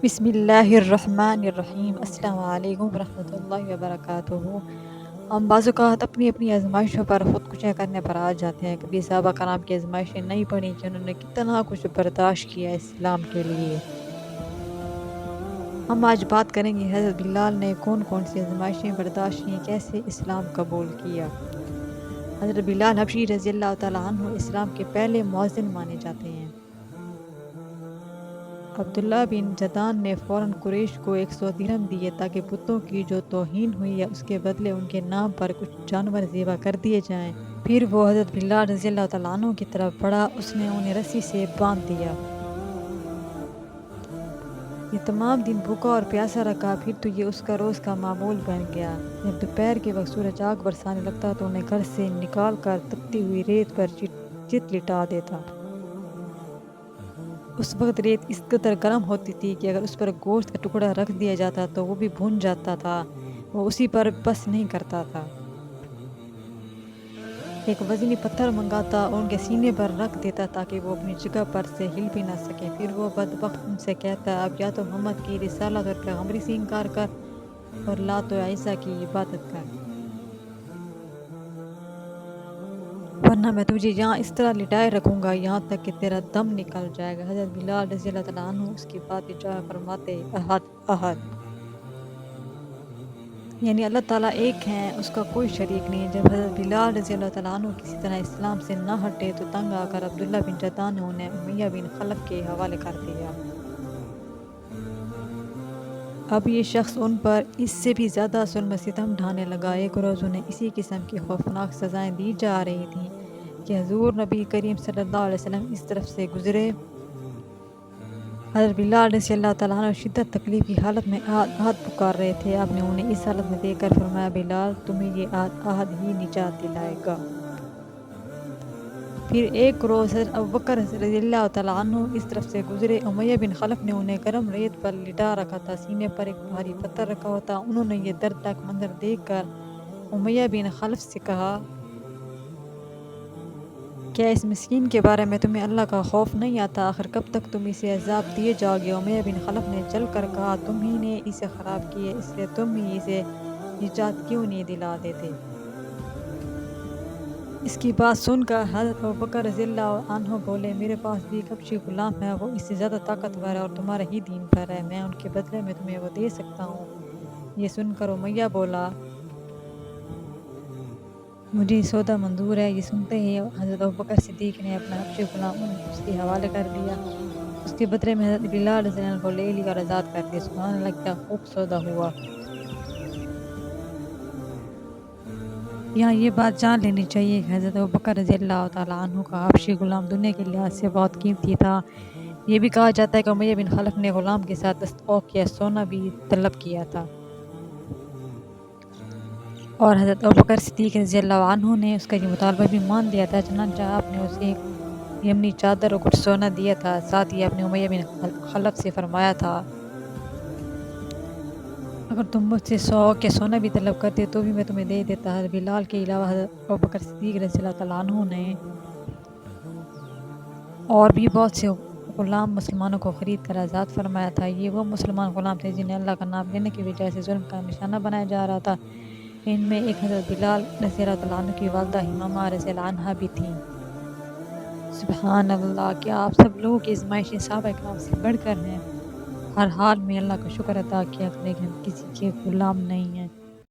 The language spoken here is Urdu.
بسم اللہ الرحمن الرحیم۔ السلام علیکم ورحمۃ اللہ وبرکاتہ۔ ہم بعض اوقات اپنی اپنی آزمائشوں پر خودکشیاں کرنے پر آ جاتے ہیں۔ کبھی صحابہ کرام کی آزمائشیں نہیں پڑھی کہ انہوں نے کتنا کچھ برداشت کیا اسلام کے لیے۔ ہم آج بات کریں گے حضرت بلال نے کون کون سی آزمائشیں برداشت کی، کیسے اسلام قبول کیا۔ حضرت بلال حبشی رضی اللہ تعالیٰ عنہ اسلام کے پہلے مؤذن مانے جاتے ہیں۔ عبداللہ بن جدان نے فوراً قریش کو 100 درہم دیے تاکہ بتوں کی جو توہین ہوئی ہے اس کے بدلے ان کے نام پر کچھ جانور ذبح کر دیے جائیں۔ پھر وہ حضرت بلال رضی اللہ تعالیٰ عنہ کی طرف بڑھا، اس نے انہیں رسی سے باندھ دیا۔ یہ تمام دن بھوکا اور پیاسا رکھا، پھر تو یہ اس کا روز کا معمول بن گیا۔ جب دوپہر کے وقت سورج آگ برسانے لگتا تو انہیں گھر سے نکال کر تپتی ہوئی ریت پر چت لٹا دیتا۔ اس وقت ریت اس قدر گرم ہوتی تھی کہ اگر اس پر گوشت کا ٹکڑا رکھ دیا جاتا تو وہ بھی بھن جاتا تھا، وہ اسی پر بس نہیں کرتا تھا۔ ایک وزنی پتھر منگاتا اور ان کے سینے پر رکھ دیتا تاکہ وہ اپنی جگہ پر سے ہل بھی نہ سکیں۔ پھر وہ بدبخت ان سے کہتا، اب یا تو محمد کی رسالت اور پیغمبری سے انکار کر اور لات و عزیٰ کی عبادت کر، ورنہ میں تجھے یہاں اس طرح لٹائے رکھوں گا یہاں تک کہ تیرا دم نکل جائے گا۔ حضرت بلال رضی اللہ تعالیٰ عنہ اس کی بات اجابت فرماتے، احد احد، یعنی اللہ تعالیٰ ایک ہیں، اس کا کوئی شریک نہیں۔ جب حضرت بلال رضی اللہ تعالیٰ عنہ کسی طرح اسلام سے نہ ہٹے تو تنگ آ کر عبداللہ بن جدان نے انہیں امیہ بن خلف کے حوالے کر دیا۔ اب یہ شخص ان پر اس سے بھی زیادہ ظلم و ستم ڈھانے لگا۔ ایک روز انہیں اسی قسم کی خوفناک سزائیں دی جا رہی تھیں کہ حضور نبی کریم صلی اللہ علیہ وسلم اس طرف سے گزرے۔ حضرت بلال رضی اللہ تعالیٰ عنہ شدت تکلیف کی حالت میں احد احد پکار رہے تھے۔ آپ نے انہیں اس حالت میں دیکھ کر فرمایا، بلال، تمہیں یہ احد احد ہی نجات دلائے گا۔ پھر ایک روز حضرت ابوبکر رضی اللہ تعالیٰ عنہ اس طرف سے گزرے۔ امیہ بن خلف نے انہیں گرم ریت پر لٹا رکھا تھا، سینے پر ایک بھاری پتھر رکھا ہوا تھا۔ انہوں نے یہ دردناک منظر دیکھ کر امیہ بن خلف سے کہا، کیا اس مسکین کے بارے میں تمہیں اللہ کا خوف نہیں آتا؟ آخر کب تک تم اسے عذاب دیے جاؤ گے؟ امیہ بن خلف نے جل کر کہا، تم ہی نے اسے خراب کی ہے، اس لیے تم ہی اسے نجات کیوں نہیں دلا دیتے؟ اس کی بات سن کر حضرت ابوبکر رضی اللہ عنہ بولے، میرے پاس بھی ایک حبشی غلام ہے، وہ اس سے زیادہ طاقتور ہے اور تمہارے ہی دین پر ہے، میں ان کے بدلے میں تمہیں وہ دے سکتا ہوں۔ یہ سن کر امیہ بولا، مجھے سودا منظور ہے۔ یہ سنتے ہی حضرت ابوبکر صدیق نے اپنا حبشی غلام اس کے حوالے کر دیا۔ اس کے بدلے میں حضرت بلال رضی اللہ عنہ کو لے لیا اور آزاد کر دیا۔ سبحان اللہ، کیا خوب سودا ہوا۔ یہاں یہ بات جان لینی چاہیے کہ حضرت ابوبکر رضی اللہ تعالیٰ عنہ کا حبشی غلام دنیا کے لحاظ سے بہت قیمتی تھا۔ یہ بھی کہا جاتا ہے کہ امیہ بن خلف نے غلام کے ساتھ 10 اوقیہ سونا بھی طلب کیا تھا، اور حضرت ابوبکر صدیق رضی اللہ عنہ نے اس کا یہ مطالبہ بھی مان لیا تھا۔ چنانچہ آپ نے اسے ایک یمنی چادر اور کچھ سونا دیا تھا۔ ساتھ ہی آپ نے امیہ بن خلف سے فرمایا تھا، اگر تم مجھ سے 100 اوقیہ سونا بھی طلب کرتے تو بھی میں تمہیں دے دیتا۔ حضرت بلال کے علاوہ حضرت ابوبکر صدیق رضی اللہ تعالیٰ عنہ نے اور بھی بہت سے غلام مسلمانوں کو خرید کر آزاد فرمایا تھا۔ یہ وہ مسلمان غلام تھے جنہیں اللہ کا نام لینے کی وجہ سے ظلم کا نشانہ بنایا جا رہا تھا۔ ان میں ایک حضرت بلال رضی اللہ تعالیٰ عنہ کی والدہ حمامہ رضی اللہ عنہا بھی تھیں۔ سبحان اللہ، کیا آپ سب لوگوں کی آزمائشیں صحابہ کرام سے بڑھ کر ہیں؟ ہر حال میں اللہ کا شکر ادا کیا کریں کہ ہم کسی کے غلام نہیں ہیں۔